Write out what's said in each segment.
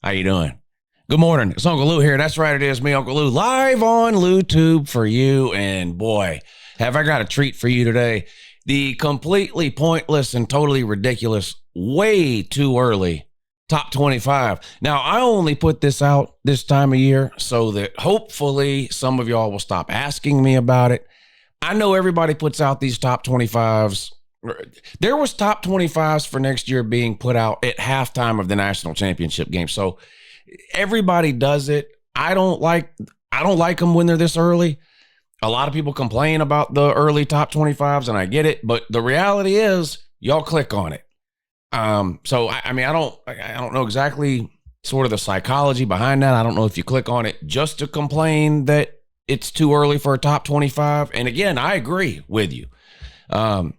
How you doing? Good morning. It's Uncle Lou here. That's right. It is me, Uncle Lou, live on LouTube for you. And boy, have I got a treat for you today. The completely pointless and totally ridiculous, way too early top 25. Now, I only put this out this time of year so that hopefully some of y'all will stop asking me about it. I know everybody puts out these top 25s. There was top 25s for next year being put out at halftime of the national championship game. So everybody does it. I don't like them when they're this early. A lot of people complain about the early top 25s, and I get it, but the reality is y'all click on it. So I mean, I don't know exactly sort of the psychology behind that. I don't know if you click on it just to complain that it's too early for a top 25. And again, I agree with you.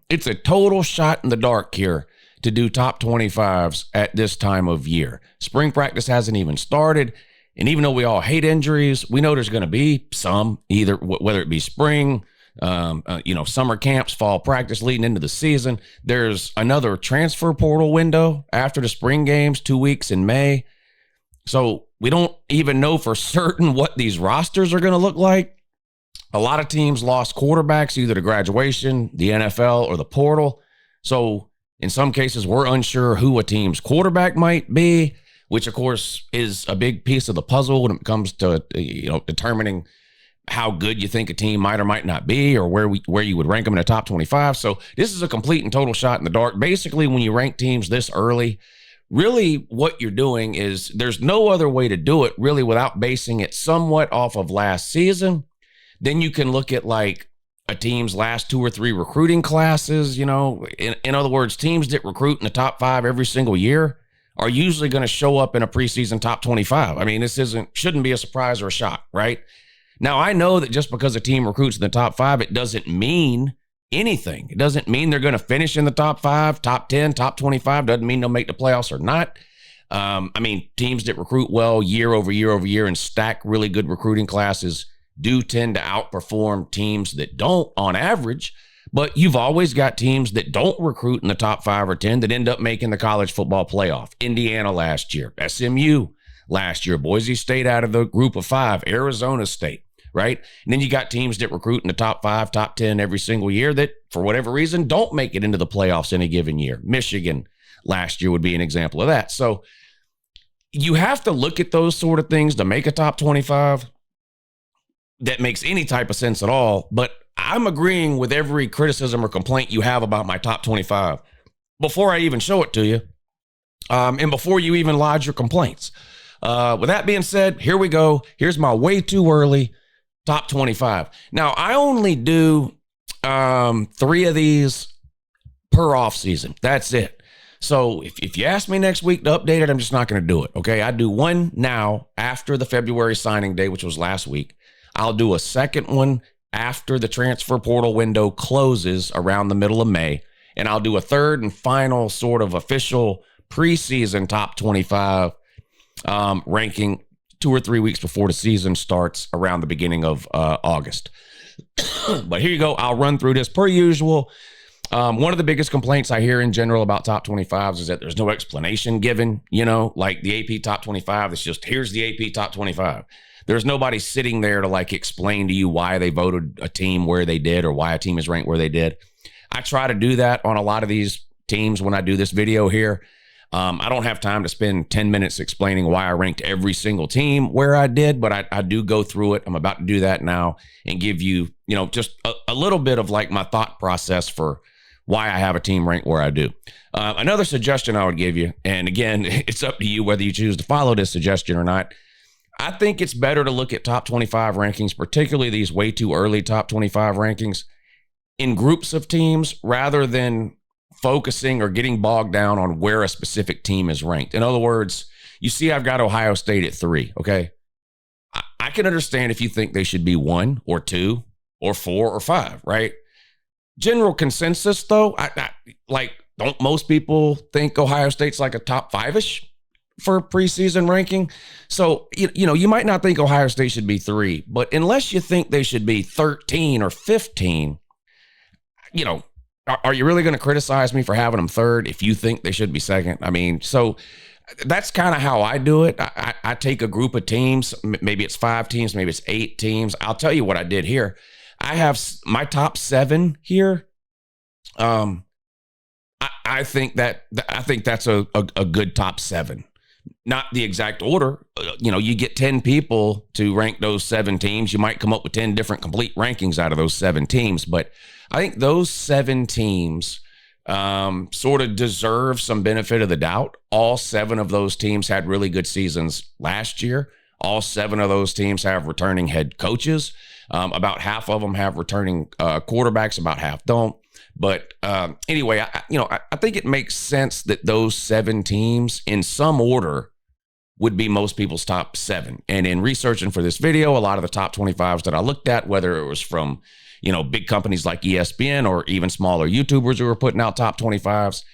It's a total shot in the dark here to do top 25s at this time of year. Spring practice hasn't even started. And even though we all hate injuries, we know there's going to be some, either whether it be spring, summer camps, fall practice leading into the season. There's another transfer portal window after the spring games, 2 weeks in May. So we don't even know for certain what these rosters are going to look like. A lot of teams lost quarterbacks, either to graduation, the NFL, or the portal. So in some cases, we're unsure who a team's quarterback might be, which of course is a big piece of the puzzle when it comes to, determining how good you think a team might or might not be, or where you would rank them in the top 25. So this is a complete and total shot in the dark. Basically, when you rank teams this early, really what you're doing is there's no other way to do it really without basing it somewhat off of last season. Then you can look at like a team's last 2 or 3 recruiting classes. In other words, teams that recruit in the top 5 every single year are usually going to show up in a preseason top 25. I mean, this shouldn't be a surprise or a shock, right? Now, I know that just because a team recruits in the top 5, it doesn't mean anything. It doesn't mean they're going to finish in the top 5, top 10, top 25. Doesn't mean they'll make the playoffs or not. Teams that recruit well year over year over year and stack really good recruiting classes do tend to outperform teams that don't on average. But you've always got teams that don't recruit in the top 5 or 10 that end up making the college football playoff. Indiana last year, SMU last year, Boise State out of the group of 5, Arizona State, right? And then you got teams that recruit in the top 5, top 10 every single year that, for whatever reason, don't make it into the playoffs any given year. Michigan last year would be an example of that. So you have to look at those sort of things to make a top 25 that makes any type of sense at all. But I'm agreeing with every criticism or complaint you have about my top 25 before I even show it to you, and before you even lodge your complaints. With that being said, here we go. Here's my way too early top 25. Now, I only do 3 of these per off season. That's it. So if you ask me next week to update it, I'm just not going to do it. Okay. I do one now after the February signing day, which was last week. I'll do a second one after the transfer portal window closes around the middle of May. And I'll do a third and final sort of official preseason top 25 ranking 2 or 3 weeks before the season starts around the beginning of August. But here you go. I'll run through this per usual. One of the biggest complaints I hear in general about top 25s is that there's no explanation given, like the AP top 25. It's just, here's the AP top 25. There's nobody sitting there to like explain to you why they voted a team where they did or why a team is ranked where they did. I try to do that on a lot of these teams when I do this video here. I don't have time to spend 10 minutes explaining why I ranked every single team where I did, but I do go through it. I'm about to do that now and give you, just a little bit of like my thought process for why I have a team ranked where I do. Another suggestion I would give you, and again, it's up to you whether you choose to follow this suggestion or not. I think it's better to look at top 25 rankings, particularly these way too early top 25 rankings, in groups of teams rather than focusing or getting bogged down on where a specific team is ranked. In other words, you see I've got Ohio State at 3, okay? I can understand if you think they should be 1 or 2 or 4 or 5, right? General consensus, though, don't most people think Ohio State's like a top 5-ish for preseason ranking? So, you might not think Ohio State should be 3, but unless you think they should be 13 or 15, are you really going to criticize me for having them 3rd if you think they should be 2nd? I mean, so That's kind of how I do it. I take a group of teams, maybe it's 5 teams, maybe it's 8 teams. I'll tell you what I did here. I have my top 7 here. I think that's a good top 7. Not the exact order. You get 10 people to rank those 7 teams. You might come up with 10 different complete rankings out of those 7 teams. But I think those 7 teams sort of deserve some benefit of the doubt. All 7 of those teams had really good seasons last year. All 7 of those teams have returning head coaches. About half of them have returning quarterbacks, about half don't. But anyway, I think it makes sense that those 7 teams in some order would be most people's top 7. And in researching for this video, a lot of the top 25s that I looked at, whether it was from, big companies like ESPN or even smaller YouTubers who were putting out top 25s,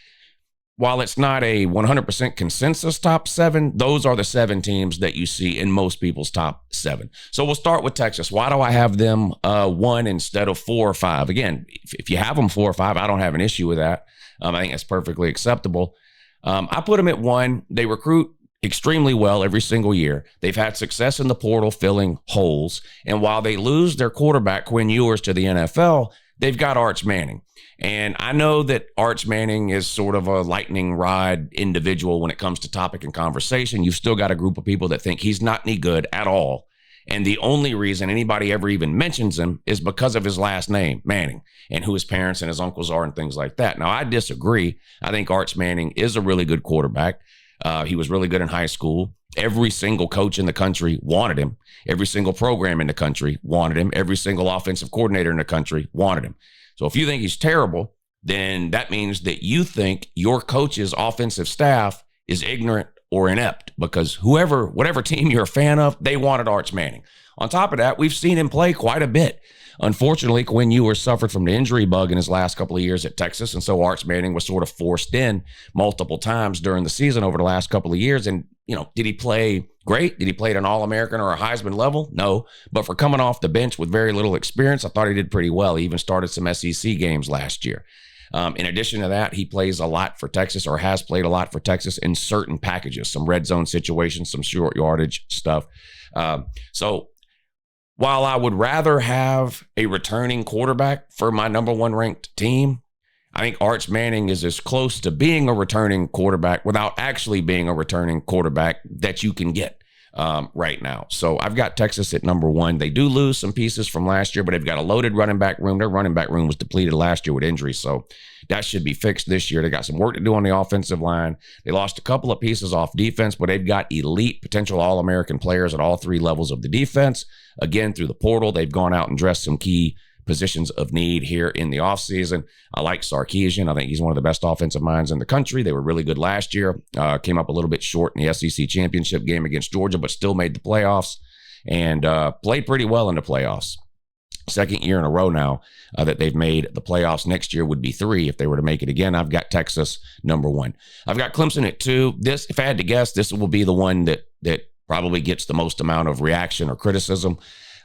while it's not a 100% consensus top 7, those are the 7 teams that you see in most people's top 7. So we'll start with Texas. Why do I have them 1 instead of 4 or 5? Again, if you have them 4 or 5, I don't have an issue with that. I think that's perfectly acceptable. I put them at 1. They recruit extremely well every single year. They've had success in the portal filling holes. And while they lose their quarterback, Quinn Ewers, to the NFL, they've got Arch Manning. And I know that Arch Manning is sort of a lightning rod individual when it comes to topic and conversation. You've still got a group of people that think he's not any good at all. And the only reason anybody ever even mentions him is because of his last name, Manning, and who his parents and his uncles are and things like that. Now, I disagree. I think Arch Manning is a really good quarterback. He was really good in high school. Every single coach in the country wanted him. Every single program in the country wanted him. Every single offensive coordinator in the country wanted him. So if you think he's terrible, then that means that you think your coach's offensive staff is ignorant or inept, because whatever team you're a fan of, they wanted Arch Manning. On top of that, we've seen him play quite a bit. Unfortunately, Quinn Ewers suffered from the injury bug in his last couple of years at Texas, and so Arch Manning was sort of forced in multiple times during the season over the last couple of years. And, did he play great? Did he play at an All-American or a Heisman level? No. But for coming off the bench with very little experience, I thought he did pretty well. He even started some SEC games last year. In addition to that, he plays a lot for Texas, or has played a lot for Texas in certain packages, some red zone situations, some short yardage stuff. So while I would rather have a returning quarterback for my number 1 ranked team, I think Arch Manning is as close to being a returning quarterback without actually being a returning quarterback that you can get right now. So I've got Texas at number 1. They do lose some pieces from last year, but they've got a loaded running back room. Their running back room was depleted last year with injuries, so that should be fixed this year. They got some work to do on the offensive line. They lost a couple of pieces off defense, but they've got elite potential All-American players at all 3 levels of the defense. Again, through the portal, they've gone out and dressed some key positions of need here in the offseason. I like Sarkisian. I think he's one of the best offensive minds in the country. They were really good last year. Came up a little bit short in the SEC championship game against Georgia, but still made the playoffs and played pretty well in the playoffs. Second year in a row now that they've made the playoffs. Next year would be 3 if they were to make it again. I've got Texas number 1. I've got Clemson at 2. This, if I had to guess, this will be the one that probably gets the most amount of reaction or criticism.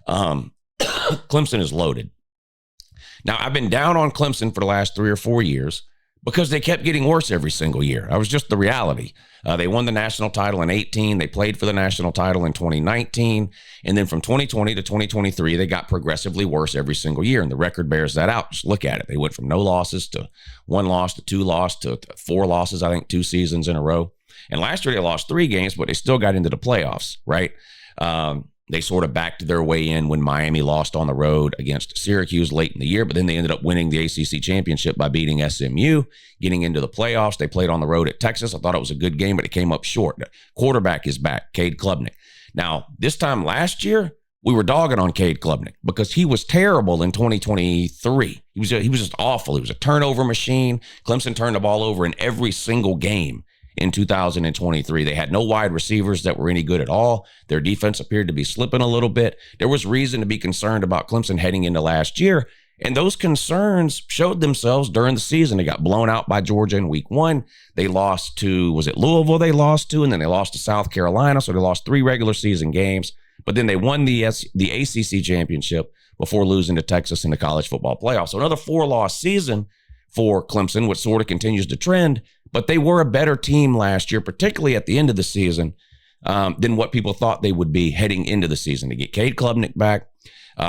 Clemson is loaded. Now, I've been down on Clemson for the last 3 or 4 years because they kept getting worse every single year. That was just the reality. They won the national title in 2018. They played for the national title in 2019. And then from 2020 to 2023, they got progressively worse every single year. And the record bears that out. Just look at it. They went from no losses to 1 loss to 2 losses to 4 losses, I think 2 seasons in a row. And last year they lost 3 games, but they still got into the playoffs, right? They sort of backed their way in when Miami lost on the road against Syracuse late in the year, but then they ended up winning the ACC championship by beating SMU, getting into the playoffs. They played on the road at Texas. I thought it was a good game, but it came up short. The quarterback is back, Cade Klubnik. Now, this time last year, we were dogging on Cade Klubnik because he was terrible in 2023. He was just awful. He was a turnover machine. Clemson turned the ball over in every single game in 2023. They had no wide receivers that were any good at all. Their defense appeared to be slipping a little bit. There was reason to be concerned about Clemson heading into last year, and those concerns showed themselves during the season. They got blown out by Georgia in week 1. They lost to, was it Louisville they lost to, and then they lost to South Carolina, so they lost 3 regular season games, but then they won the ACC championship before losing to Texas in the college football playoff. So another 4-loss season for Clemson, which sort of continues to trend, but they were a better team last year, particularly at the end of the season, than what people thought they would be heading into the season. To get Cade Klubnik back,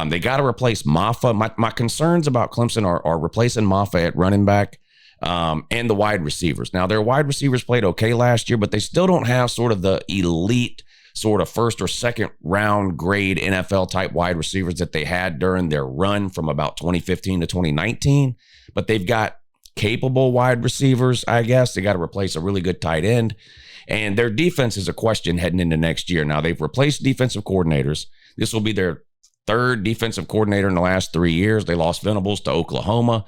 they got to replace Maffa. My concerns about Clemson are replacing Maffa at running back and the wide receivers. Now, their wide receivers played okay last year, but they still don't have sort of the elite sort of first or second round grade NFL type wide receivers that they had during their run from about 2015 to 2019. But they've got capable wide receivers, I guess. They got to replace a really good tight end. And their defense is a question heading into next year. Now, they've replaced defensive coordinators. This will be their third defensive coordinator in the last 3 years. They lost Venables to Oklahoma.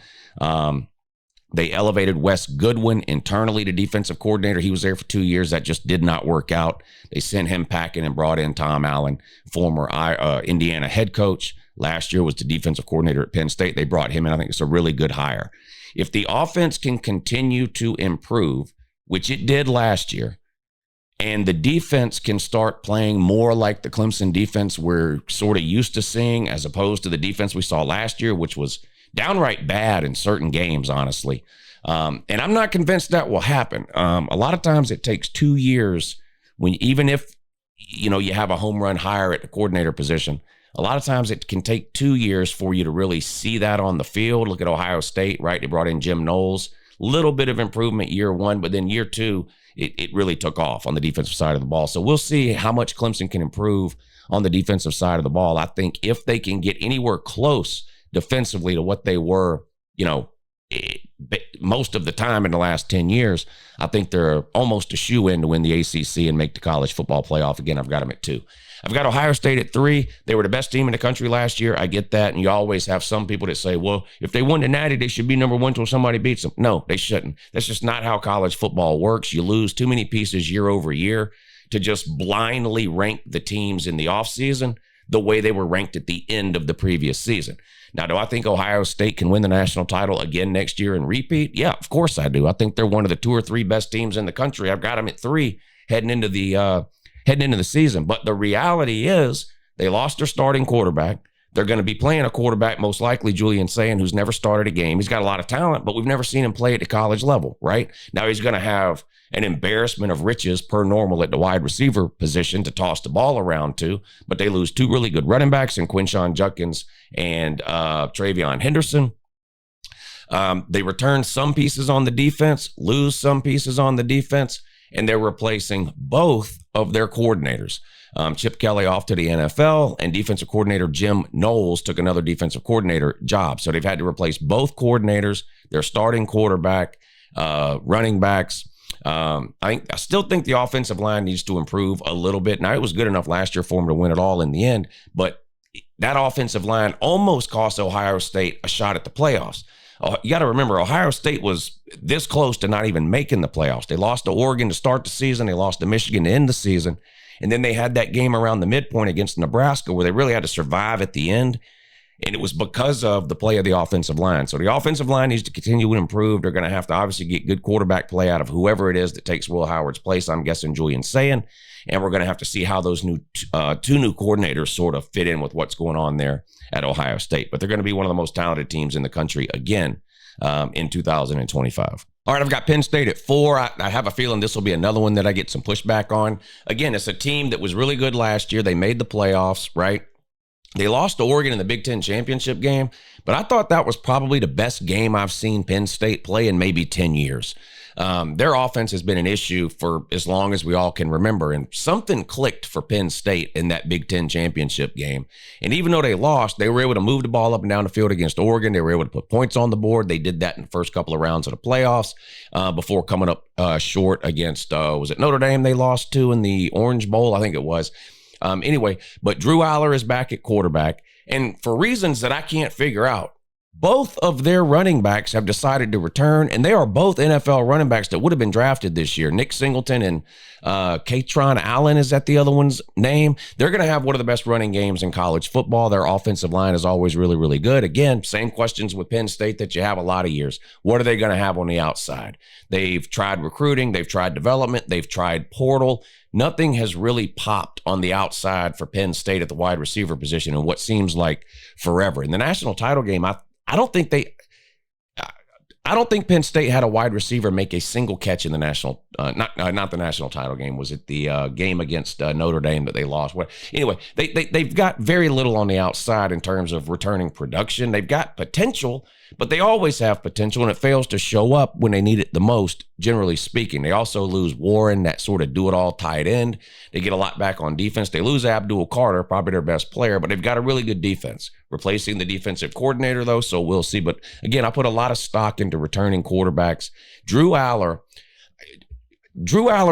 They elevated Wes Goodwin internally to defensive coordinator. He was there for 2 years. That just did not work out. They sent him packing and brought in Tom Allen, former Indiana head coach. Last year was the defensive coordinator at Penn State. They brought him in. I think it's a really good hire. If the offense can continue to improve, which it did last year, and the defense can start playing more like the Clemson defense we're sort of used to seeing, as opposed to the defense we saw last year, which was downright bad in certain games, honestly. And I'm not convinced that will happen. A lot of times it takes 2 years even if, you have a home run hire at the coordinator position, a lot of times it can take 2 years for you to really see that on the field. Look at Ohio State, right? They brought in Jim Knowles, little bit of improvement year one, but then year two, it really took off on the defensive side of the ball. So we'll see how much Clemson can improve on the defensive side of the ball. I think if they can get anywhere close defensively to what they were, most of the time in the last 10 years, I think they're almost a shoe-in to win the ACC and make the college football playoff. Again, I've got them at 2. I've got Ohio State at 3. They were the best team in the country last year. I get that. And you always have some people that say, well, if they won the Natty, they should be number 1 until somebody beats them. No, they shouldn't. That's just not how college football works. You lose too many pieces year over year to just blindly rank the teams in the offseason the way they were ranked at the end of the previous season. Now, do I think Ohio State can win the national title again next year and repeat? Yeah, of course I do. I think they're one of the 2 or 3 best teams in the country. I've got them at 3 heading into the season. But the reality is they lost their starting quarterback. They're going to be playing a quarterback, most likely Julian Sayin, who's never started a game. He's got a lot of talent, but we've never seen him play at the college level, right? Now he's going to have an embarrassment of riches per normal at the wide receiver position to toss the ball around to, but they lose 2 really good running backs in Quinshon Judkins and Travion Henderson. They return some pieces on the defense, lose some pieces on the defense, and they're replacing both of their coordinators. Chip Kelly off to the NFL, and defensive coordinator Jim Knowles took another defensive coordinator job. So they've had to replace both coordinators, their starting quarterback, running backs. I still think the offensive line needs to improve a little bit. Now, it was good enough last year for them to win it all in the end, but that offensive line almost cost Ohio State a shot at the playoffs. You got to remember, Ohio State was this close to not even making the playoffs. They lost to Oregon to start the season. They lost to Michigan to end the season. And then they had that game around the midpoint against Nebraska where they really had to survive at the end. And it was because of the play of the offensive line. So the offensive line needs to continue to improve. They're going to have to obviously get good quarterback play out of whoever it is that takes Will Howard's place. I'm guessing Julian Sayin. And we're going to have to see how those 2 new coordinators sort of fit in with what's going on there at Ohio State. But they're going to be one of the most talented teams in the country again in 2025. All right, I've got Penn State at 4. I have a feeling this will be another one that I get some pushback on. Again, it's a team that was really good last year. They made the playoffs, right? They lost to Oregon in the Big Ten championship game, but I thought that was probably the best game I've seen Penn State play in maybe 10 years. Their offense has been an issue for as long as we all can remember, and something clicked for Penn State in that Big Ten championship game. And even though they lost, they were able to move the ball up and down the field against Oregon. They were able to put points on the board. They did that in the first couple of rounds of the playoffs before coming up short against, was it Notre Dame they lost to in the Orange Bowl? I think it was. Anyway, but Drew Aller is back at quarterback. And for reasons that I can't figure out, both of their running backs have decided to return, and they are both NFL running backs that would have been drafted this year. Nick Singleton and Katron Allen, is that the other one's name? They're going to have one of the best running games in college football. Their offensive line is always really, really good. Again, same questions with Penn State that you have a lot of years. What are they going to have on the outside? They've tried recruiting. They've tried development. They've tried portal. Nothing has really popped on the outside for Penn State at the wide receiver position in what seems like forever. In the national title game, I don't think I don't think Penn State had a wide receiver make a single catch in the national, not the national title game. Was it the game against Notre Dame that they lost? Anyway, they've got very little on the outside in terms of returning production. They've got potential, but they always have potential, and it fails to show up when they need it the most, generally speaking. They also lose Warren, that sort of do-it-all tight end. They get a lot back on defense. They lose Abdul Carter, probably their best player, but they've got a really good defense. Replacing the defensive coordinator, though, so we'll see. But again, I put a lot of stock into returning quarterbacks. Drew Aller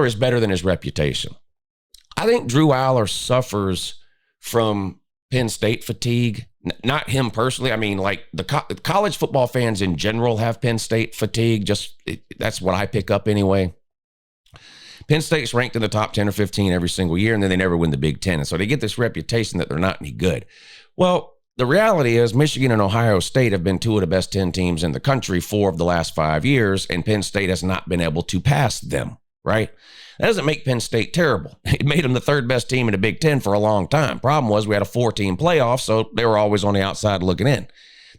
is better than his reputation. I think Drew Aller suffers from Penn State fatigue. Not him personally. I mean, like the college football fans in general have Penn State fatigue. That's what I pick up anyway. Penn State's ranked in the top 10 or 15 every single year, and then they never win the Big Ten. And so they get this reputation that they're not any good. Well, the reality is Michigan and Ohio State have been two of the best 10 teams in the country 4 of the last 5 years, and Penn State has not been able to pass them, right? That doesn't make Penn State terrible. It made them the 3rd best team in the Big Ten for a long time. Problem was we had a 4-team playoff, so they were always on the outside looking in.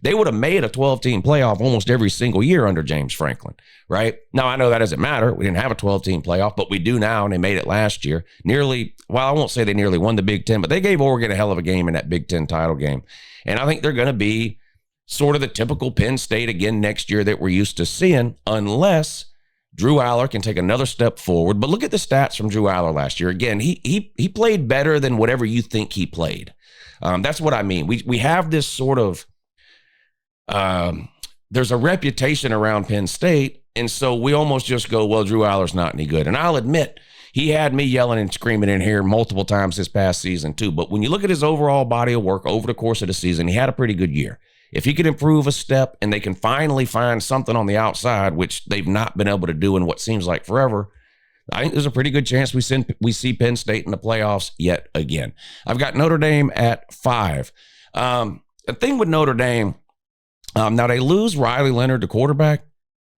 They would have made a 12-team playoff almost every single year under James Franklin, right? Now, I know that doesn't matter. We didn't have a 12-team playoff, but we do now, and they made it last year. I won't say they nearly won the Big Ten, but they gave Oregon a hell of a game in that Big Ten title game. And I think they're going to be sort of the typical Penn State again next year that we're used to seeing, unless Drew Aller can take another step forward. But look at the stats from Drew Aller last year. Again, he played better than whatever you think he played. That's what I mean. We have this sort of there's a reputation around Penn State, and so we almost just go, well, Drew Aller's not any good. And I'll admit, he had me yelling and screaming in here multiple times this past season too. But when you look at his overall body of work over the course of the season, he had a pretty good year. If he could improve a step and they can finally find something on the outside, which they've not been able to do in what seems like forever, I think there's a pretty good chance we see Penn State in the playoffs yet again. I've got Notre Dame at 5. The thing with Notre Dame, now they lose Riley Leonard, the quarterback,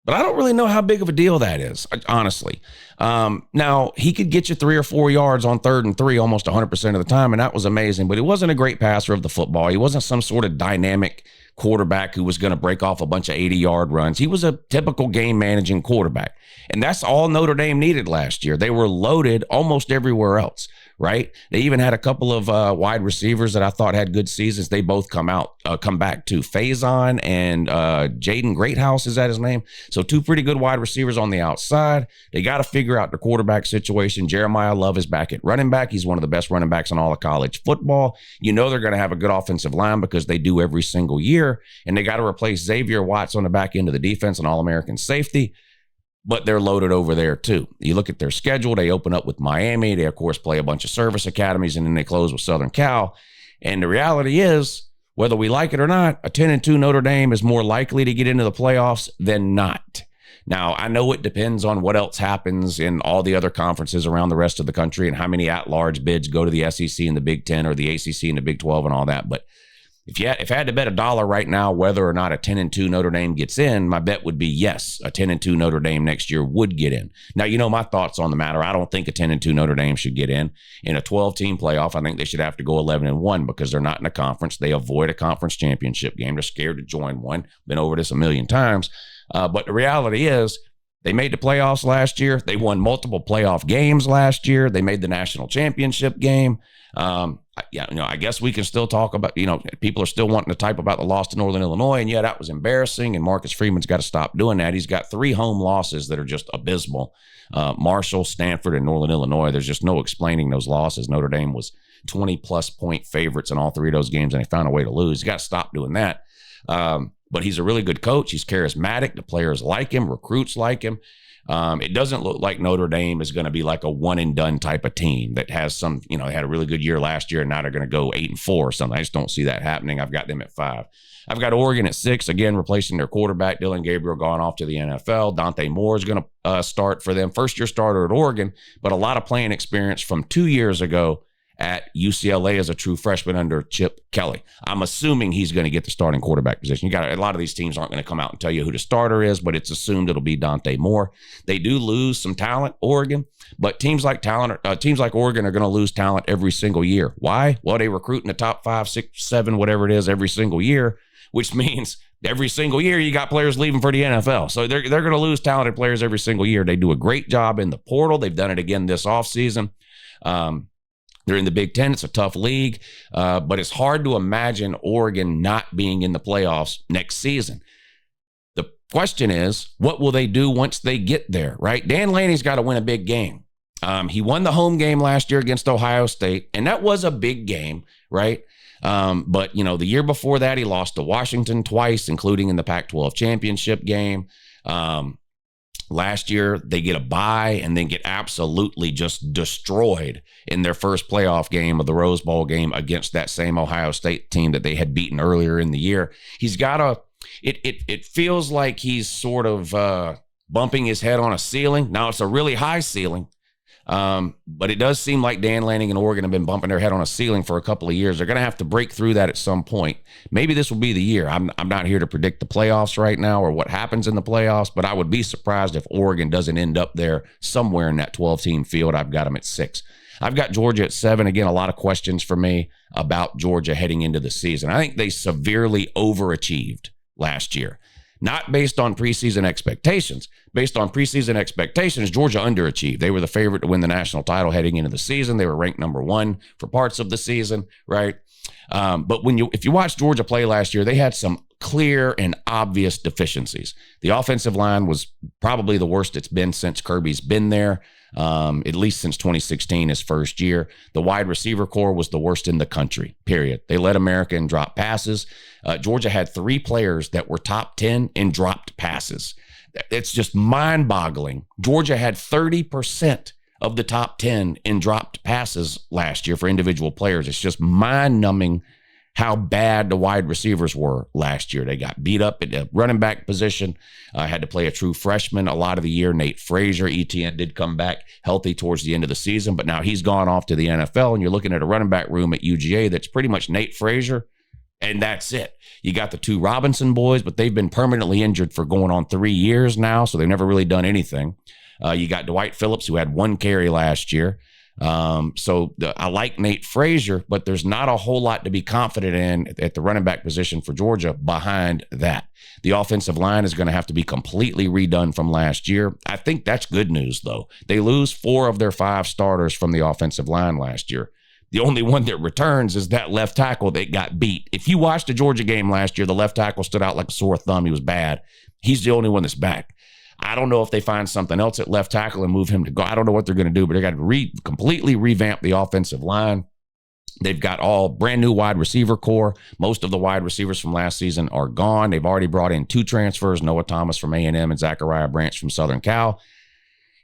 but I don't really know how big of a deal that is, honestly. Now, he could get you 3 or 4 yards on 3rd and 3 almost 100% of the time, and that was amazing, but he wasn't a great passer of the football. He wasn't some sort of dynamic quarterback who was going to break off a bunch of 80-yard runs. He was a typical game-managing quarterback, and that's all Notre Dame needed last year. They were loaded almost everywhere else, right? They even had a couple of wide receivers that I thought had good seasons. They both come back too. Faison and Jaden Greathouse, is that his name? So 2 pretty good wide receivers on the outside. They got to figure out the quarterback situation. Jeremiah Love is back at running back. He's one of the best running backs in all of college football. You know they're going to have a good offensive line because they do every single year, and they got to replace Xavier Watts on the back end of the defense, an All-American safety. But they're loaded over there too. You look at their schedule, they open up with Miami. They, of course, play a bunch of service academies, and then they close with Southern Cal. And the reality is, whether we like it or not, a 10-2 Notre Dame is more likely to get into the playoffs than not. Now, I know it depends on what else happens in all the other conferences around the rest of the country and how many at-large bids go to the SEC and the Big Ten or the ACC and the Big 12 and all that. But if I had to bet $1 right now whether or not a 10-2 Notre Dame gets in, my bet would be yes, a 10-2 Notre Dame next year would get in. Now, you know my thoughts on the matter. I don't think a 10-2 Notre Dame should get in. In a 12-team playoff, I think they should have to go 11-1 because they're not in a conference. They avoid a conference championship game. They're scared to join one. Been over this a million times. But the reality is, they made the playoffs last year. They won multiple playoff games last year. They made the national championship game. I guess we can still talk about, people are still wanting to type about the loss to Northern Illinois, and yeah, that was embarrassing, and Marcus Freeman's got to stop doing that. He's got 3 home losses that are just abysmal. Marshall, Stanford, and Northern Illinois. There's just no explaining those losses. Notre Dame was 20-plus point favorites in all 3 of those games, and they found a way to lose. You got to stop doing that. But he's a really good coach. He's charismatic. The players like him. Recruits like him. It doesn't look like Notre Dame is going to be like a one-and-done type of team that has some, they had a really good year last year and now they're going to go 8-4 or something. I just don't see that happening. I've got them at 5. I've got Oregon at 6, again, replacing their quarterback, Dylan Gabriel, gone off to the NFL. Dante Moore is going to start for them. First-year starter at Oregon, but a lot of playing experience from 2 years ago at UCLA as a true freshman under Chip Kelly. I'm assuming he's going to get the starting quarterback position. You got a lot of these teams aren't going to come out and tell you who the starter is, but it's assumed it'll be Dante Moore. They do lose some talent, Oregon, but teams like Oregon are going to lose talent every single year. Why? Well, they recruit in the top 5, 6, 7, whatever it is, every single year, which means Every single year, you got players leaving for the NFL. So they're going to lose talented players every single year. They do a great job in the portal. They've done it again this offseason. They're in the Big Ten. It's a tough league, but it's hard to imagine Oregon not being in the playoffs next season. The question is, what will they do once they get there, right? Dan Lanny's got to win a big game. He won the home game last year against Ohio State, and that was a big game, right? But, the year before that, he lost to Washington twice, including in the Pac-12 championship game. Last year, they get a bye and then get absolutely just destroyed in their first playoff game of the Rose Bowl game against that same Ohio State team that they had beaten earlier in the year. He's got it feels like he's sort of bumping his head on a ceiling. Now, it's a really high ceiling. But it does seem like Dan Lanning and Oregon have been bumping their head on a ceiling for a couple of years. They're going to have to break through that at some point. Maybe this will be the year. I'm not here to predict the playoffs right now or what happens in the playoffs, but I would be surprised if Oregon doesn't end up there somewhere in that 12-team field. I've got them at 6. I've got Georgia at 7. Again, a lot of questions for me about Georgia heading into the season. I think they severely overachieved last year. Not based on preseason expectations. Based on preseason expectations, Georgia underachieved. They were the favorite to win the national title heading into the season. They were ranked number 1 for parts of the season, right? But if you watch Georgia play last year, they had some clear and obvious deficiencies. The offensive line was probably the worst it's been since Kirby's been there, at least since 2016, his first year. The wide receiver core was the worst in the country, period. They led America in drop passes. Georgia had 3 players that were top 10 in dropped passes. It's just mind-boggling. Georgia had 30% of the top 10 in dropped passes last year for individual players. It's just mind-numbing how bad the wide receivers were last year. They got beat up at the running back position, had to play a true freshman a lot of the year. Nate Frazier, ETN, did come back healthy towards the end of the season, but now he's gone off to the NFL, and you're looking at a running back room at UGA that's pretty much Nate Frazier, and that's it. You got the 2 Robinson boys, but they've been permanently injured for going on 3 years now, so they've never really done anything. You got Dwight Phillips, who had 1 carry last year. I like Nate Frazier, but there's not a whole lot to be confident in at the running back position for Georgia behind that. The offensive line is going to have to be completely redone from last year. I think that's good news, though. They lose 4 of their 5 starters from the offensive line last year. The only one that returns is that left tackle that got beat. If you watched the Georgia game last year, the left tackle stood out like a sore thumb. He was bad. He's the only one that's back. I don't know if they find something else at left tackle and move him to go. I don't know what they're going to do, but they got to completely revamp the offensive line. They've got all brand new wide receiver core. Most of the wide receivers from last season are gone. They've already brought in 2 transfers, Noah Thomas from A&M and Zachariah Branch from Southern Cal.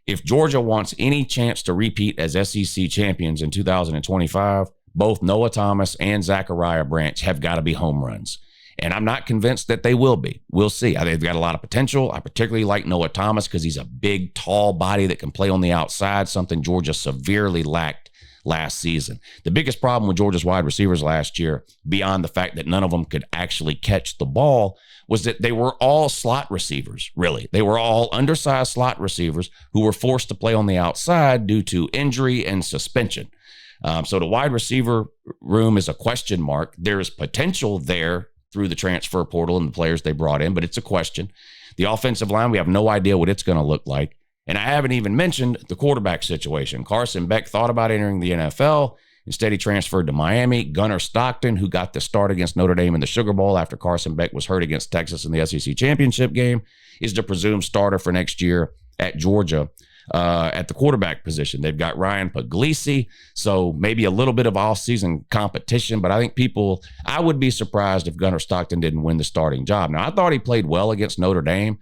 If Georgia wants any chance to repeat as SEC champions in 2025, both Noah Thomas and Zachariah Branch have got to be home runs. And I'm not convinced that they will be. We'll see. They've got a lot of potential. I particularly like Noah Thomas because he's a big, tall body that can play on the outside, something Georgia severely lacked last season. The biggest problem with Georgia's wide receivers last year, beyond the fact that none of them could actually catch the ball, was that they were all slot receivers, really. They were all undersized slot receivers who were forced to play on the outside due to injury and suspension. So the wide receiver room is a question mark. There is potential there through the transfer portal and the players they brought in, but it's a question. The offensive line, we have no idea what it's going to look like. And I haven't even mentioned the quarterback situation. Carson Beck thought about entering the NFL. Instead, he transferred to Miami. Gunnar Stockton, who got the start against Notre Dame in the Sugar Bowl after Carson Beck was hurt against Texas in the SEC championship game, is the presumed starter for next year at Georgia at the quarterback position. They've got Ryan Puglisi, so maybe a little bit of off-season competition, but I think I would be surprised if Gunnar Stockton didn't win the starting job. Now, I thought he played well against Notre Dame.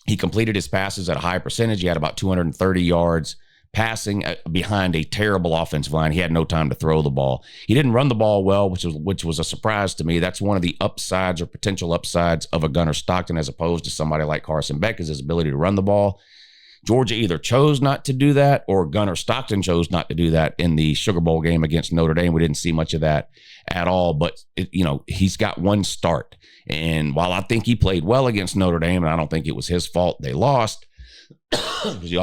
He completed his passes at a high percentage. He had about 230 yards passing behind a terrible offensive line. He had no time to throw the ball. He didn't run the ball well, which was a surprise to me. That's one of the upsides or potential upsides of a Gunnar Stockton as opposed to somebody like Carson Beck, is his ability to run the ball. Georgia either chose not to do that or Gunnar Stockton chose not to do that in the Sugar Bowl game against Notre Dame. We didn't see much of that at all, but he's got 1 start. And while I think he played well against Notre Dame, and I don't think it was his fault they lost, it was the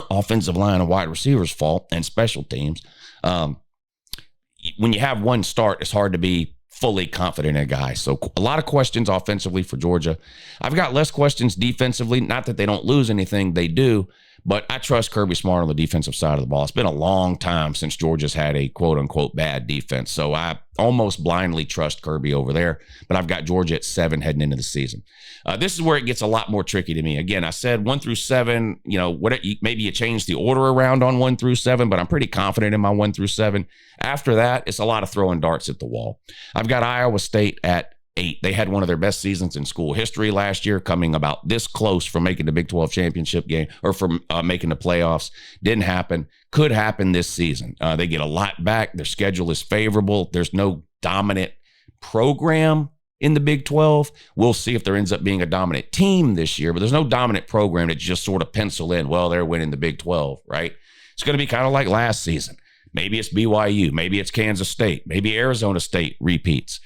offensive line and wide receivers' fault and special teams. When you have 1 start, it's hard to be fully confident in a guy. So a lot of questions offensively for Georgia. I've got less questions defensively. Not that they don't lose anything, they do. But I trust Kirby Smart on the defensive side of the ball. It's been a long time since Georgia's had a quote-unquote bad defense. So I almost blindly trust Kirby over there. But I've got Georgia at 7 heading into the season. This is where it gets a lot more tricky to me. Again, I said 1 through 7, maybe you change the order around on 1 through 7, but I'm pretty confident in my 1 through 7. After that, it's a lot of throwing darts at the wall. I've got Iowa State at 8. They had one of their best seasons in school history last year, coming about this close from making the Big 12 championship game or from making the playoffs. Didn't happen. Could happen this season. They get a lot back. Their schedule is favorable. There's no dominant program in the Big 12. We'll see if there ends up being a dominant team this year, but there's no dominant program that just sort of pencil in, well, they're winning the Big 12, right? It's going to be kind of like last season. Maybe it's BYU. Maybe it's Kansas State. Maybe Arizona State repeats.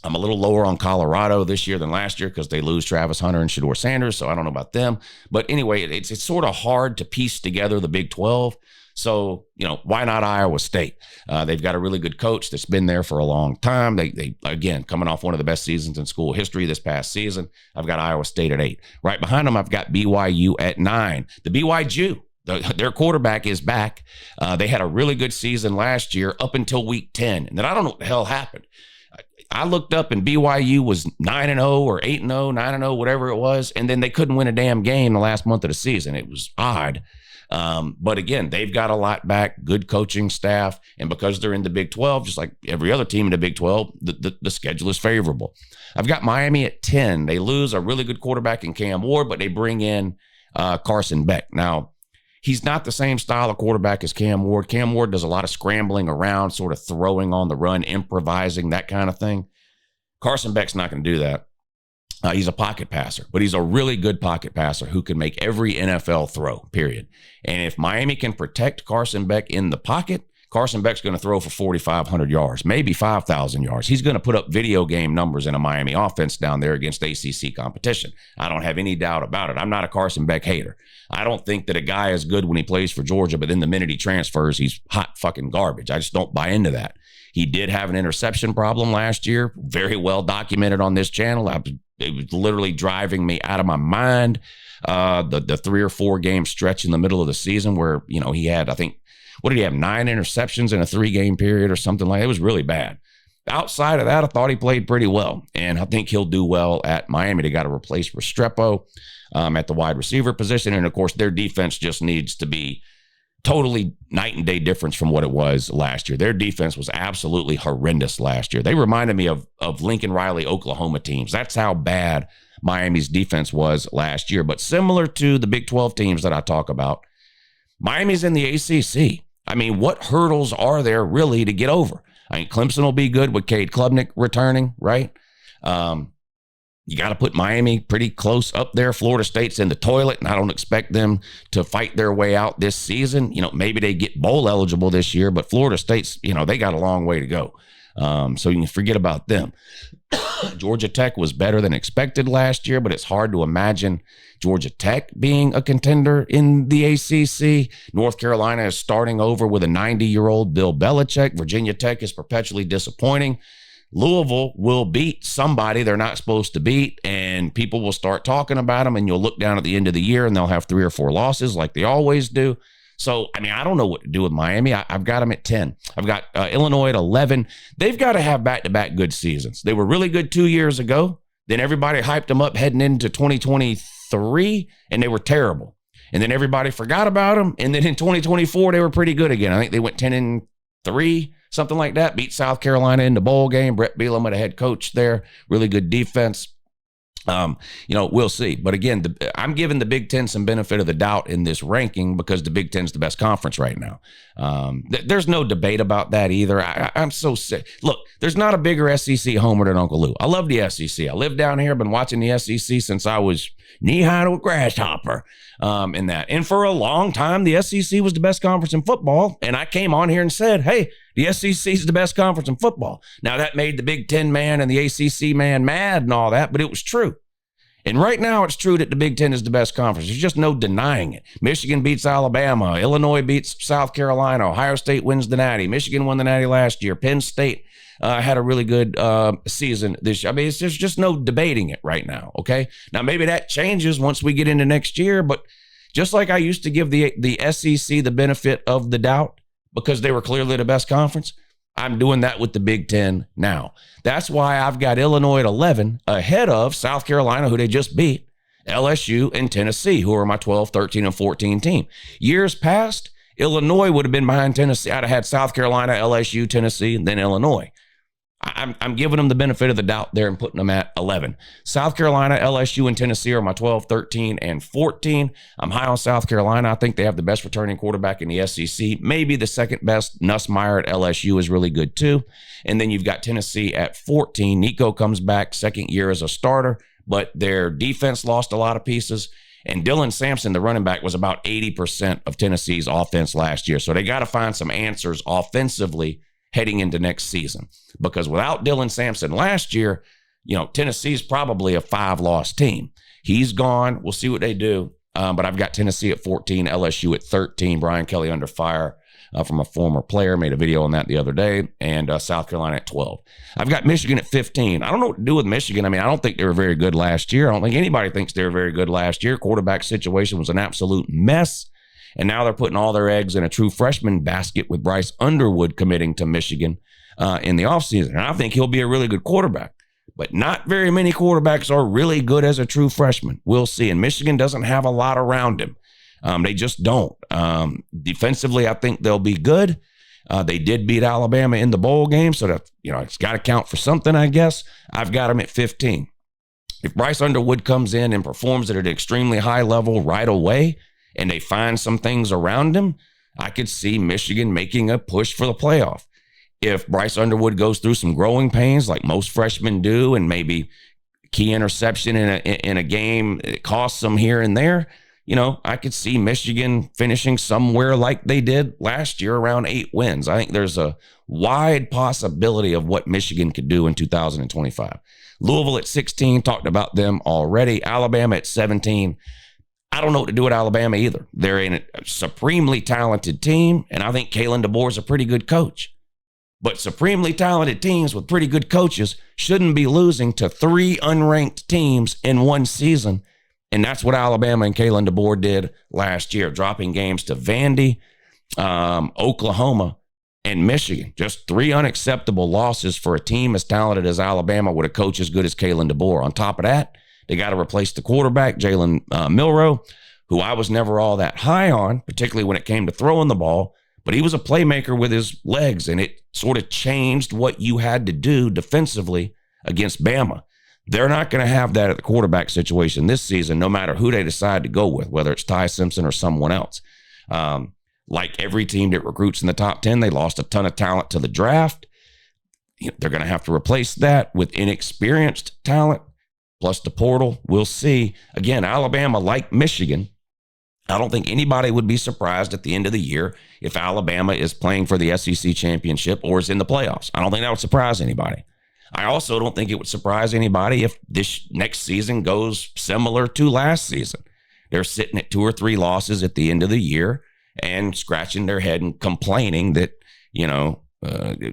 I'm a little lower on Colorado this year than last year because they lose Travis Hunter and Shedeur Sanders, so I don't know about them. But anyway, it's sort of hard to piece together the Big 12. So, why not Iowa State? They've got a really good coach that's been there for a long time. They again, coming off one of the best seasons in school history this past season. I've got Iowa State at 8. Right behind them, I've got BYU at 9. The BYU, their quarterback is back. They had a really good season last year up until week 10. And then I don't know what the hell happened. I looked up and BYU was 9-0 or 8-0, 9-0, whatever it was. And then they couldn't win a damn game the last month of the season. It was odd. But again, they've got a lot back, good coaching staff. And because they're in the Big 12, just like every other team in the Big 12, the schedule is favorable. I've got Miami at 10. They lose a really good quarterback in Cam Ward, but they bring in Carson Beck. Now, he's not the same style of quarterback as Cam Ward. Cam Ward does a lot of scrambling around, sort of throwing on the run, improvising, that kind of thing. Carson Beck's not going to do that. He's a pocket passer, but he's a really good pocket passer who can make every NFL throw, period. And if Miami can protect Carson Beck in the pocket, Carson Beck's going to throw for 4,500 yards, maybe 5,000 yards. He's going to put up video game numbers in a Miami offense down there against ACC competition. I don't have any doubt about it. I'm not a Carson Beck hater. I don't think that a guy is good when he plays for Georgia, but then the minute he transfers, he's hot fucking garbage. I just don't buy into that. He did have an interception problem last year, very well documented on this channel. It was literally driving me out of my mind. The 3 or 4 game stretch in the middle of the season where, he had, I think, what did he have, 9 interceptions in a 3-game period or something like that? It was really bad. Outside of that, I thought he played pretty well, and I think he'll do well at Miami. They got to replace Restrepo at the wide receiver position, and of course, their defense just needs to be totally night and day difference from what it was last year. Their defense was absolutely horrendous last year. They reminded me of Lincoln Riley, Oklahoma teams. That's how bad Miami's defense was last year. But similar to the Big 12 teams that I talk about, Miami's in the ACC. I mean, what hurdles are there really to get over? I mean, Clemson will be good with Cade Klubnik returning, right? You got to put Miami pretty close up there. Florida State's in the toilet, and I don't expect them to fight their way out this season. Maybe they get bowl eligible this year, but Florida State's, they got a long way to go. So you can forget about them. Georgia Tech was better than expected last year, but it's hard to imagine Georgia Tech being a contender in the ACC. North Carolina is starting over with a 90-year-old Bill Belichick. Virginia Tech is perpetually disappointing. Louisville will beat somebody they're not supposed to beat, and people will start talking about them, and you'll look down at the end of the year, and they'll have 3 or 4 losses like they always do. So, I don't know what to do with Miami. I've got them at 10. I've got Illinois at 11. They've got to have back-to-back good seasons. They were really good 2 years ago. Then everybody hyped them up heading into 2023, and they were terrible. And then everybody forgot about them, and then in 2024, they were pretty good again. I think they went 10-3. Something like that. Beat South Carolina in the bowl game. Brett Bielema, the head coach there. Really good defense. We'll see. But again, I'm giving the Big Ten some benefit of the doubt in this ranking because the Big Ten's the best conference right now. There's no debate about that either. I'm so sick. Look, there's not a bigger SEC homer than Uncle Lou. I love the SEC. I live down here. I've been watching the SEC since I was knee-high to a grasshopper in that. And for a long time, the SEC was the best conference in football. And I came on here and said, hey, the SEC is the best conference in football. Now, that made the Big Ten man and the ACC man mad and all that, but it was true. And right now, it's true that the Big Ten is the best conference. There's just no denying it. Michigan beats Alabama. Illinois beats South Carolina. Ohio State wins the Natty. Michigan won the Natty last year. Penn State had a really good season this year. I mean, there's just no debating it right now, okay? Now, maybe that changes once we get into next year, but just like I used to give the SEC the benefit of the doubt because they were clearly the best conference, I'm doing that with the Big Ten now. That's why I've got Illinois at 11 ahead of South Carolina, who they just beat, LSU, and Tennessee, who are my 12, 13, and 14 team. Years past, Illinois would have been behind Tennessee. I'd have had South Carolina, LSU, Tennessee, and then Illinois. I'm giving them the benefit of the doubt there and putting them at 11. South Carolina, LSU, and Tennessee are my 12, 13, and 14. I'm high on South Carolina. I think they have the best returning quarterback in the SEC. Maybe the second best. Nussmeier at LSU is really good too. And then you've got Tennessee at 14. Nico comes back second year as a starter, but their defense lost a lot of pieces. And Dylan Sampson, the running back, was about 80% of Tennessee's offense last year. So they got to find some answers offensively heading into next season. Because without Dylan Sampson last year, Tennessee's probably a 5-loss team. He's gone. We'll see what they do. But I've got Tennessee at 14, LSU at 13, Brian Kelly under fire from a former player. Made a video on that the other day. And South Carolina at 12. I've got Michigan at 15. I don't know what to do with Michigan. I mean, I don't think they were very good last year. I don't think anybody thinks they were very good last year. Quarterback situation was an absolute mess. And now they're putting all their eggs in a true freshman basket with Bryce Underwood committing to Michigan in the offseason. And I think he'll be a really good quarterback. But not very many quarterbacks are really good as a true freshman. We'll see. And Michigan doesn't have a lot around him. They just don't. Defensively, I think they'll be good. They did beat Alabama in the bowl game, so that it's got to count for something, I guess. I've got them at 15. If Bryce Underwood comes in and performs at an extremely high level right away, and they find some things around him, I could see Michigan making a push for the playoff. If Bryce Underwood goes through some growing pains like most freshmen do, and maybe key interception in a game, it costs them here and there, I could see Michigan finishing somewhere like they did last year, around 8 wins. I think there's a wide possibility of what Michigan could do in 2025. Louisville at 16, talked about them already. Alabama at 17. I don't know what to do with Alabama either. They're in a supremely talented team, and I think Kalen DeBoer is a pretty good coach. But supremely talented teams with pretty good coaches shouldn't be losing to 3 unranked teams in one season. And that's what Alabama and Kalen DeBoer did last year, dropping games to Vandy, Oklahoma, and Michigan. Just 3 unacceptable losses for a team as talented as Alabama with a coach as good as Kalen DeBoer. On top of that, they got to replace the quarterback, Jalen Milroe, who I was never all that high on, particularly when it came to throwing the ball. But he was a playmaker with his legs, and it sort of changed what you had to do defensively against Bama. They're not going to have that at the quarterback situation this season, no matter who they decide to go with, whether it's Ty Simpson or someone else. Like every team that recruits in the top 10, they lost a ton of talent to the draft. They're going to have to replace that with inexperienced talent. Plus the portal, we'll see. Again, Alabama, like Michigan, I don't think anybody would be surprised at the end of the year if Alabama is playing for the SEC championship or is in the playoffs. I don't think that would surprise anybody. I also don't think it would surprise anybody if this next season goes similar to last season. They're sitting at 2 or 3 losses at the end of the year and scratching their head and complaining that,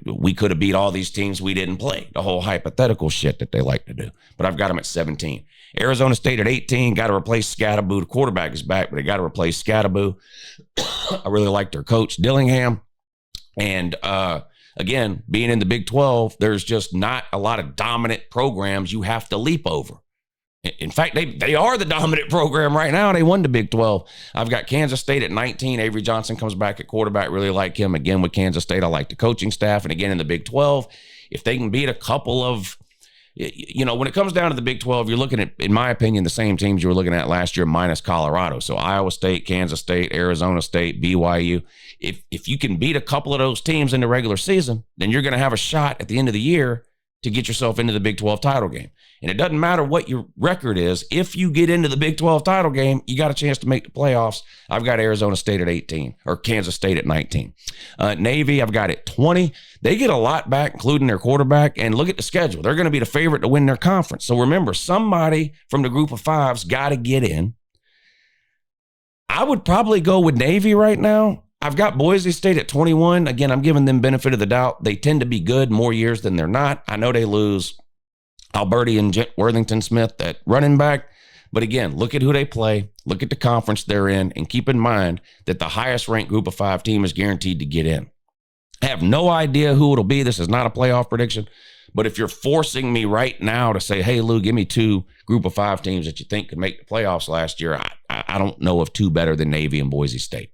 we could have beat all these teams we didn't play. The whole hypothetical shit that they like to do. But I've got them at 17. Arizona State at 18. Got to replace Scatteraboo. The quarterback is back, but they got to replace Scatteraboo. I really like their coach, Dillingham. And again, being in the Big 12, there's just not a lot of dominant programs you have to leap over. In fact, they are the dominant program right now. They won the Big 12. I've got Kansas State at 19. Avery Johnson comes back at quarterback. Really like him. Again, with Kansas State, I like the coaching staff. And again, in the Big 12, if they can beat a couple of, when it comes down to the Big 12, you're looking at, in my opinion, the same teams you were looking at last year minus Colorado. So Iowa State, Kansas State, Arizona State, BYU. If you can beat a couple of those teams in the regular season, then you're going to have a shot at the end of the year to get yourself into the Big 12 title game. And it doesn't matter what your record is. If you get into the Big 12 title game, you got a chance to make the playoffs. I've got Arizona State at 18 or Kansas State at 19. Navy, I've got at 20. They get a lot back, including their quarterback. And look at the schedule. They're going to be the favorite to win their conference. So remember, somebody from the group of five's got to get in. I would probably go with Navy right now. I've got Boise State at 21. Again, I'm giving them benefit of the doubt. They tend to be good more years than they're not. I know they lose Alberti and Worthington Smith at running back. But again, look at who they play. Look at the conference they're in. And keep in mind that the highest ranked group of five team is guaranteed to get in. I have no idea who it'll be. This is not a playoff prediction. But if you're forcing me right now to say, hey, Lou, give me two group of five teams that you think could make the playoffs last year, I don't know of two better than Navy and Boise State.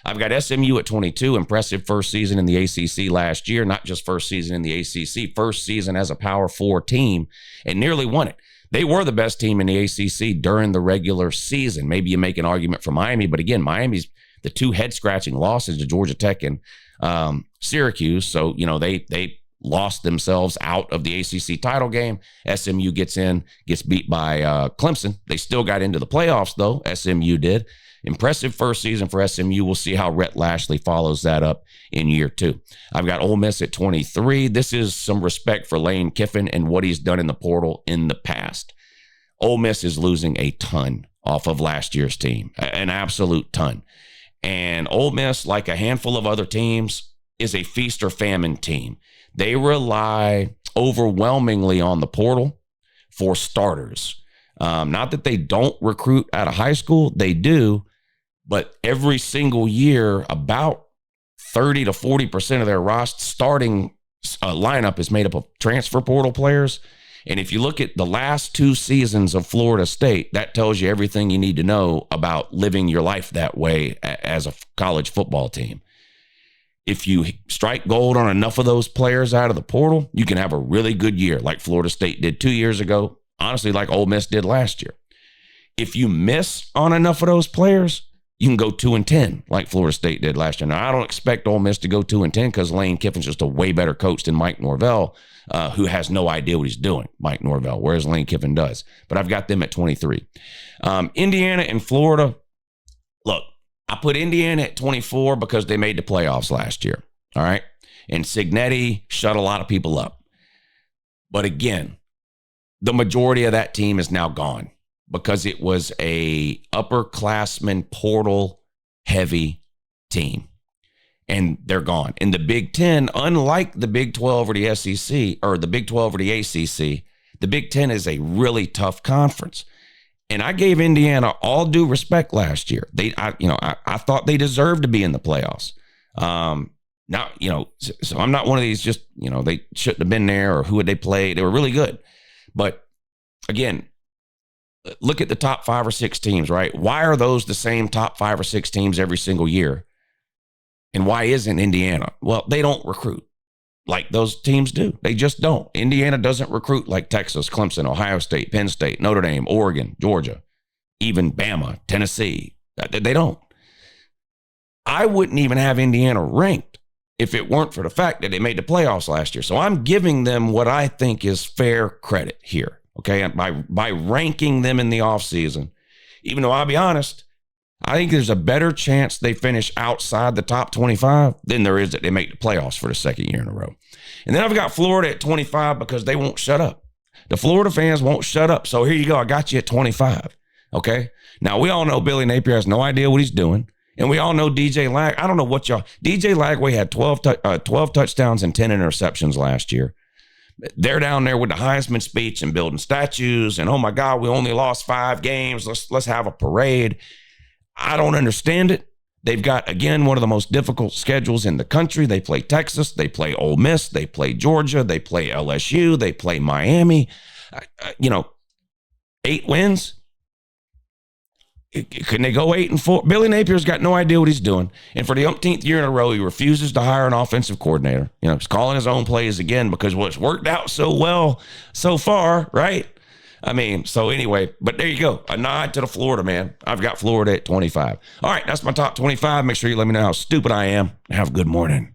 I've got SMU at 22, impressive first season in the ACC last year, not just first season in the ACC, first season as a Power 4 team, and nearly won it. They were the best team in the ACC during the regular season. Maybe you make an argument for Miami, but again, Miami's the two head-scratching losses to Georgia Tech and Syracuse, so they lost themselves out of the ACC title game. SMU gets beat by Clemson. They still got into the playoffs, though. SMU did. Impressive first season for SMU. We'll see how Rhett Lashley follows that up in year two. I've got Ole Miss at 23. This is some respect for Lane Kiffin and what he's done in the portal in the past. Ole Miss is losing a ton off of last year's team, an absolute ton. And Ole Miss, like a handful of other teams, is a feast or famine team. They rely overwhelmingly on the portal for starters. Not that they don't recruit out of high school, they do, but every single year, about 30 to 40% of their roster starting lineup is made up of transfer portal players. And if you look at the last two seasons of Florida State, that tells you everything you need to know about living your life that way as a college football team. If you strike gold on enough of those players out of the portal, you can have a really good year like Florida State did 2 years ago, honestly like Ole Miss did last year. If you miss on enough of those players, you can go 2-10 like Florida State did last year. Now, I don't expect Ole Miss to go 2-10 because Lane Kiffin's just a way better coach than Mike Norvell, who has no idea what he's doing, Mike Norvell, whereas Lane Kiffin does. But I've got them at 23. Indiana and Florida, look, I put Indiana at 24 because they made the playoffs last year, all right? And Cignetti shut a lot of people up. But again, the majority of that team is now gone because it was a upperclassman portal heavy team. And they're gone. In the Big Ten, unlike the Big 12 or the SEC, or the Big 12 or the ACC, the Big Ten is a really tough conference. And I gave Indiana all due respect last year. I thought they deserved to be in the playoffs. So I'm not one of these just, they shouldn't have been there or who would they play. They were really good. But again, look at the top 5 or 6 teams, right? Why are those the same top 5 or 6 teams every single year? And why isn't Indiana? Well, they don't recruit like those teams do. They just don't. Indiana doesn't recruit like Texas, Clemson, Ohio State, Penn State, Notre Dame, Oregon, Georgia, even Bama, Tennessee. They don't. I wouldn't even have Indiana ranked if it weren't for the fact that they made the playoffs last year. So I'm giving them what I think is fair credit here, okay, by ranking them in the offseason, even though I'll be honest, I think there's a better chance they finish outside the top 25 than there is that they make the playoffs for the second year in a row. And then I've got Florida at 25 because they won't shut up. The Florida fans won't shut up. So here you go. I got you at 25. Okay. Now we all know Billy Napier has no idea what he's doing. And we all know DJ Lag. I don't know what DJ Lagway had 12 touchdowns and 10 interceptions last year. They're down there with the Heisman speech and building statues. And oh my God, we only lost 5 games. Let's have a parade. I don't understand it. They've got, again, one of the most difficult schedules in the country. They play Texas. They play Ole Miss. They play Georgia. They play LSU. They play Miami. 8 wins. Can they go 8-4? Billy Napier's got no idea what he's doing. And for the umpteenth year in a row, he refuses to hire an offensive coordinator. He's calling his own plays again because what's worked out so well so far, right? So anyway, but there you go. A nod to the Florida, man. I've got Florida at 25. All right, that's my top 25. Make sure you let me know how stupid I am. Have a good morning.